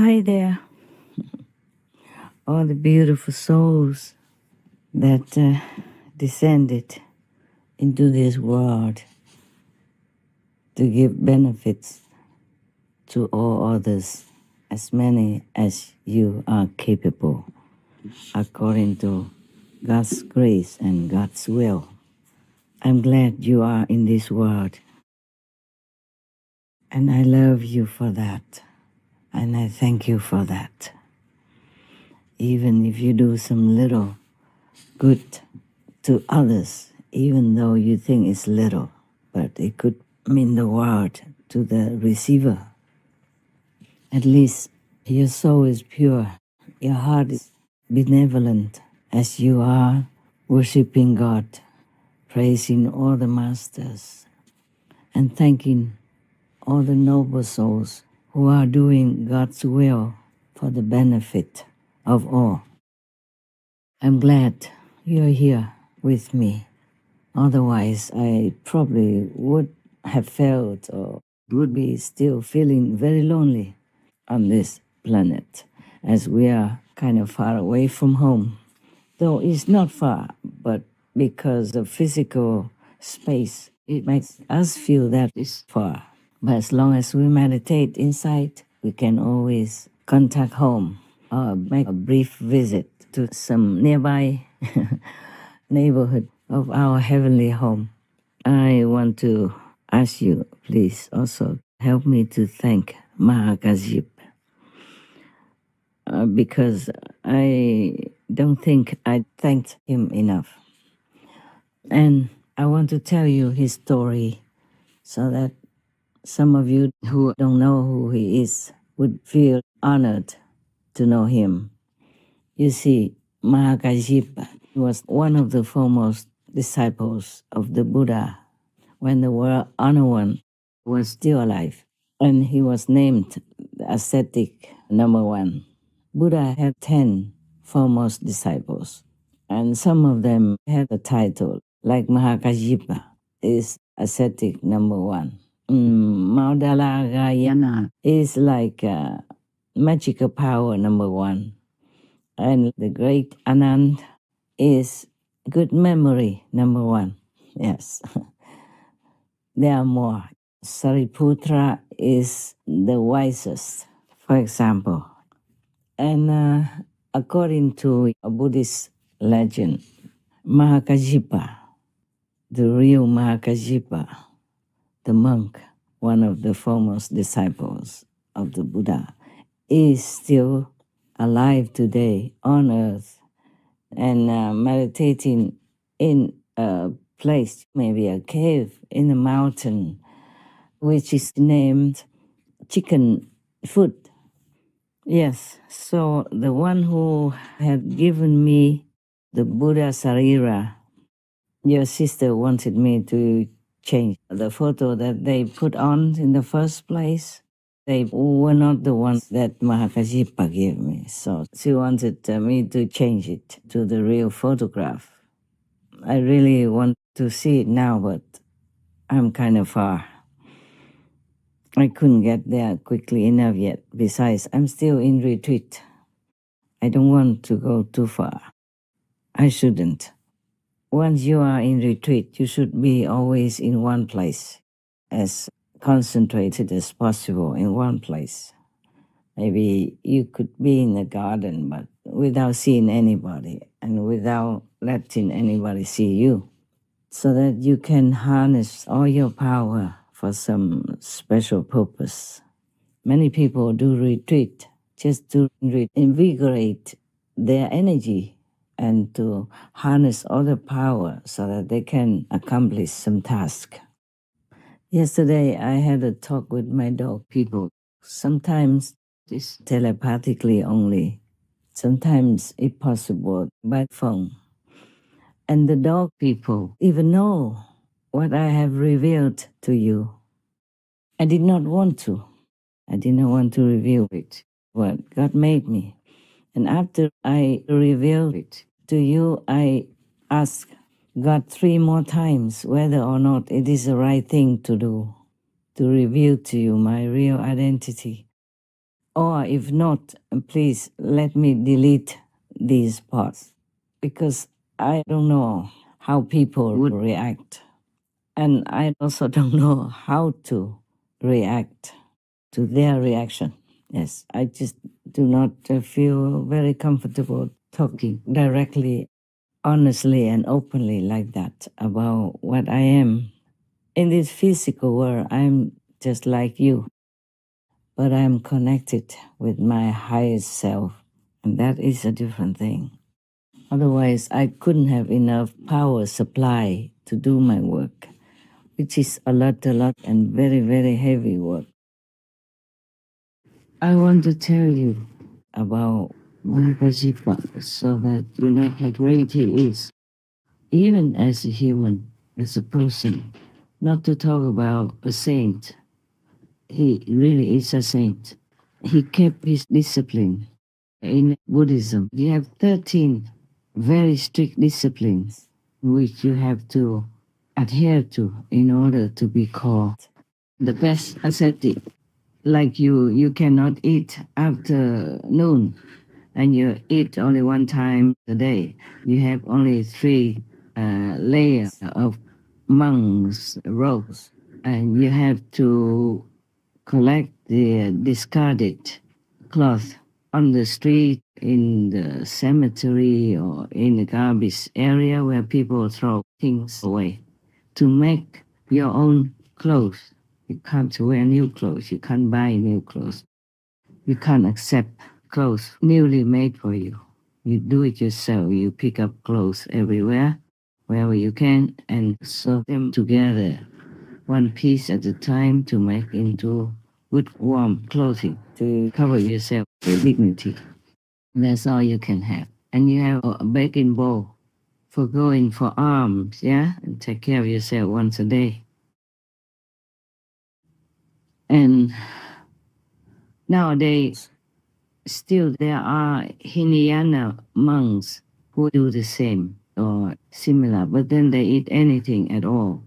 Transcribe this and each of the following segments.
Hi there, all the beautiful souls that descended into this world to give benefits to all others, as many as you are capable, according to God's grace and God's will. I'm glad you are in this world, and I love you for that, and I thank you for that. Even if you do some little good to others, even though you think it's little, but it could mean the world to the receiver. At least your soul is pure, your heart is benevolent, as you are worshiping God, praising all the masters, and thanking all the noble souls who are doing God's will for the benefit of all. I'm glad you're here with me. Otherwise, I probably would have felt or would be still feeling very lonely on this planet, as we are kind of far away from home. Though it's not far, but because of physical space, it makes us feel that it's far. But as long as we meditate inside, we can always contact home or make a brief visit to some nearby neighborhood of our heavenly home. I want to ask you, please also help me to thank Ma-Ha-Ca-Diếp, because I don't think I thanked him enough. And I want to tell you his story so that some of you who don't know who he is would feel honored to know him. You see, Ma-Ha-Ca-Diếp was one of the foremost disciples of the Buddha when the world Honor One was still alive, and he was named the ascetic number one. Buddha had 10 foremost disciples, and some of them had a title, like Ma-Ha-Ca-Diếp is ascetic number one. Maudalagayana is like magical power number one. And the great Anand is good memory number one. Yes. There are more. Sariputra is the wisest, for example. And according to a Buddhist legend, Ma-Ha-Ca-Diếp, the real Ma-Ha-Ca-Diếp, the monk, one of the foremost disciples of the Buddha, is still alive today on earth and meditating in a place, maybe a cave in a mountain, which is named Chicken Foot. Yes, so the one who had given me the Buddha Sarira, your sister wanted me to change the photo that they put on in the first place. They were not the ones that Ma-Ha-Ca-Diếp gave me, so she wanted me to change it to the real photograph. I really want to see it now, but I'm kind of far. I couldn't get there quickly enough yet. Besides, I'm still in retreat. I don't want to go too far. I shouldn't. Once you are in retreat, you should be always in one place, as concentrated as possible in one place. Maybe you could be in the garden, but without seeing anybody and without letting anybody see you, so that you can harness all your power for some special purpose. Many people do retreat just to invigorate their energy and to harness all the power so that they can accomplish some task. Yesterday, I had a talk with my dog people. Sometimes it's telepathically only. Sometimes, if possible, by phone. And the dog people even know what I have revealed to you. I did not want to. I did not want to reveal it, what God made me. And after I revealed it to you, I asked God 3 more times whether or not it is the right thing to do, to reveal to you my real identity. Or if not, please let me delete these parts, because I don't know how people would react. And I also don't know how to react to their reaction. Yes, I just do not feel very comfortable talking directly, honestly, and openly like that about what I am. In this physical world, I'm just like you, but I'm connected with my highest self, and that is a different thing. Otherwise, I couldn't have enough power supply to do my work, which is a lot, and very, very heavy work. I want to tell you about Mahākāśyapa so that you know how great he is, even as a human, as a person, not to talk about a saint. He really is a saint. He kept his discipline. In Buddhism, you have 13 very strict disciplines which you have to adhere to in order to be called the best ascetic. Like you cannot eat after noon, and you eat only one time a day. You have only 3 layers of monks' robes, and you have to collect the discarded cloth on the street, in the cemetery, or in the garbage area where people throw things away, to make your own clothes. You can't wear new clothes. You can't buy new clothes. You can't accept clothes newly made for you. You do it yourself. You pick up clothes everywhere, wherever you can, and sew them together, one piece at a time, to make into good warm clothing to cover yourself with dignity. That's all you can have. And you have a baking bowl for going for alms, yeah? And take care of yourself once a day. And nowadays, still there are Hinayana monks who do the same or similar, but then they eat anything at all.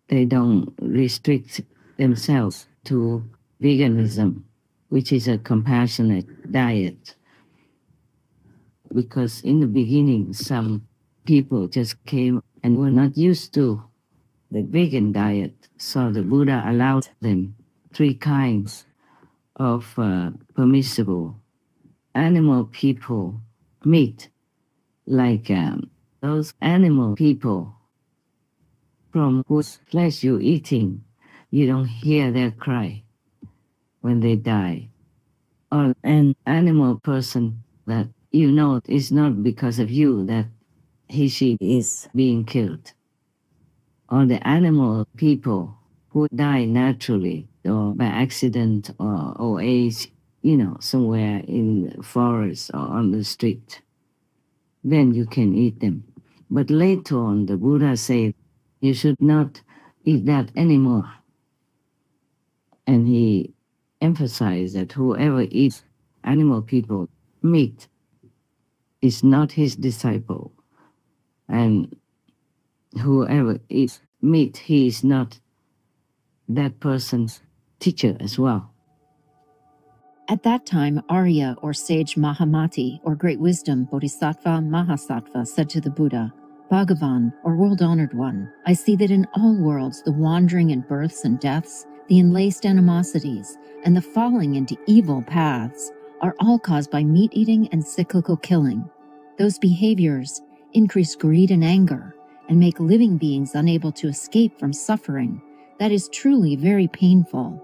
They don't restrict themselves to veganism, which is a compassionate diet. Because in the beginning, some people just came and were not used to the vegan diet, so the Buddha allowed them 3 kinds of permissible animal people meat, like those animal people from whose flesh you're eating, you don't hear their cry when they die. Or an animal person that you know it's not because of you that she is being killed. Or the animal people who die naturally or by accident or old age, somewhere in the forest or on the street. Then you can eat them. But later on, the Buddha said, you should not eat that anymore. And he emphasized that whoever eats animal people meat is not his disciple. And whoever eats meat, he is not that person's teacher as well. At that time, Arya, or sage Mahamati, or great wisdom Bodhisattva Mahasattva, said to the Buddha, Bhagavan, or world-honored one, I see that in all worlds the wandering in births and deaths, the enlaced animosities, and the falling into evil paths are all caused by meat-eating and cyclical killing. Those behaviors increase greed and anger and make living beings unable to escape from suffering. That is truly very painful.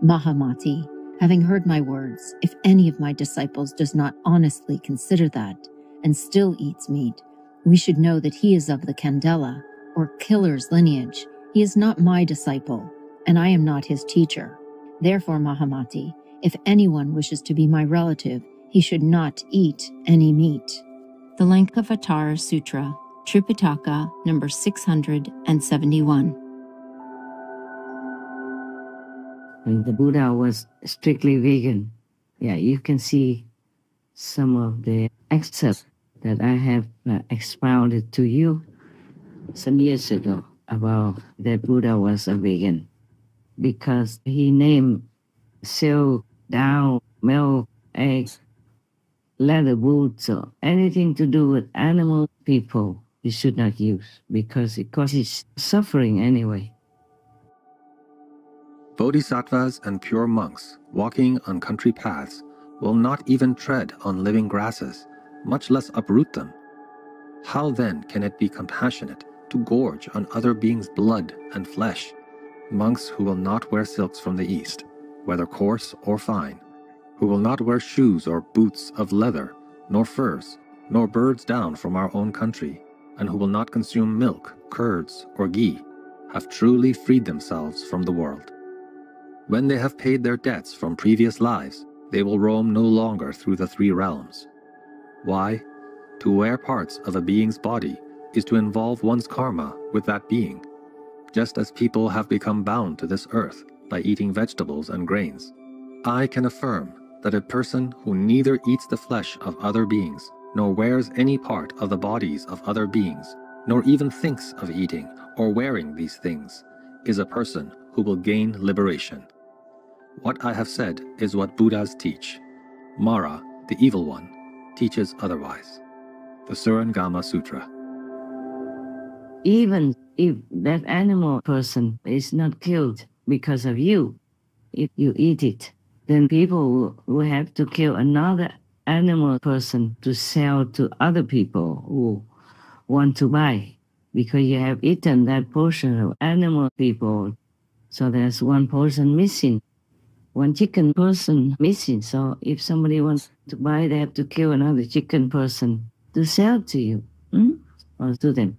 Mahamati, having heard my words, if any of my disciples does not honestly consider that and still eats meat, we should know that he is of the Candela, or killer's lineage. He is not my disciple, and I am not his teacher. Therefore, Mahamati, if anyone wishes to be my relative, he should not eat any meat. The Lankavatara Sutra, Tripitaka, number 671. And the Buddha was strictly vegan. Yeah, you can see some of the excerpts that I have expounded to you some years ago about that Buddha was a vegan, because he named so down milk, eggs, leather boots, or anything to do with animal people, you should not use, because it causes suffering anyway. Bodhisattvas and pure monks walking on country paths will not even tread on living grasses, much less uproot them. How then can it be compassionate to gorge on other beings' blood and flesh? Monks who will not wear silks from the East, whether coarse or fine, who will not wear shoes or boots of leather, nor furs, nor birds down from our own country, and who will not consume milk, curds, or ghee, have truly freed themselves from the world. When they have paid their debts from previous lives, they will roam no longer through the three realms. Why? To wear parts of a being's body is to involve one's karma with that being, just as people have become bound to this earth by eating vegetables and grains. I can affirm that a person who neither eats the flesh of other beings, nor wears any part of the bodies of other beings, nor even thinks of eating or wearing these things, is a person who will gain liberation. What I have said is what Buddhas teach. Mara, the evil one, teaches otherwise. The Surangama Sutra. Even if that animal person is not killed because of you, if you eat it, then people will have to kill another animal person to sell to other people who want to buy, because you have eaten that portion of animal people. So there's one person missing, one chicken person missing. So if somebody wants to buy, they have to kill another chicken person to sell to you, or to them.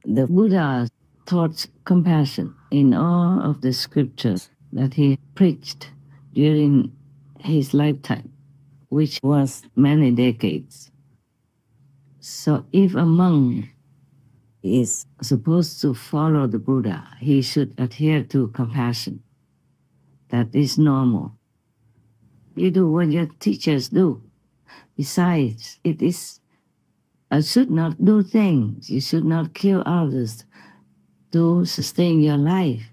The Buddha taught compassion in all of the scriptures that he preached during his lifetime, which was many decades. So if a monk is supposed to follow the Buddha, he should adhere to compassion. That is normal. You do what your teachers do. Besides, it is should not do things. You should not kill others to sustain your life.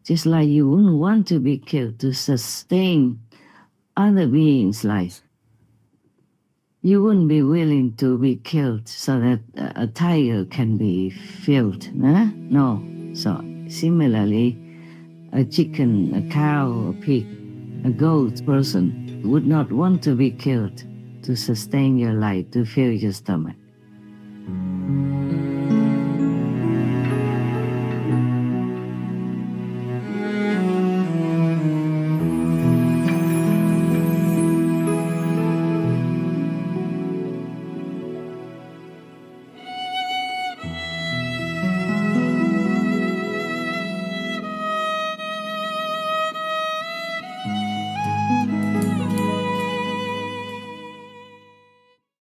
Just like you wouldn't want to be killed to sustain other beings' life. You wouldn't be willing to be killed so that a tiger can be filled. Huh? No. So similarly, a chicken, a cow, a pig, a goat person would not want to be killed to sustain your life, to fill your stomach.